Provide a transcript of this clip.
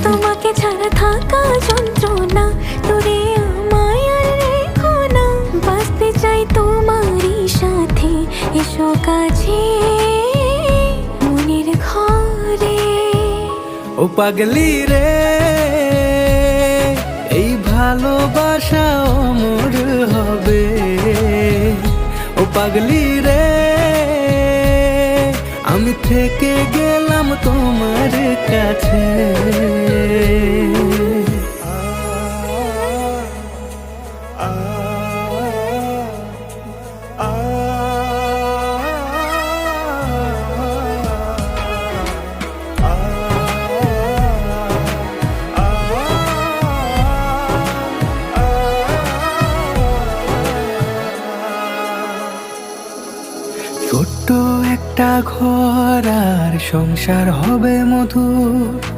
তোমাকে ছাড়া থাকা যন্ত্রণা, দূরে আমায় আর রেখো না। বাঁচতে চাই তোমারই সাথে, এসো কাছে মনের ঘরে। ও পাগলি রে, এই ভালোবাসা অমর হবে। ও পাগলি রে, আমি থেকে গেলাম তোমার কাছে। ছোট্ট একটা ঘর আর সংসার হবে মধুর।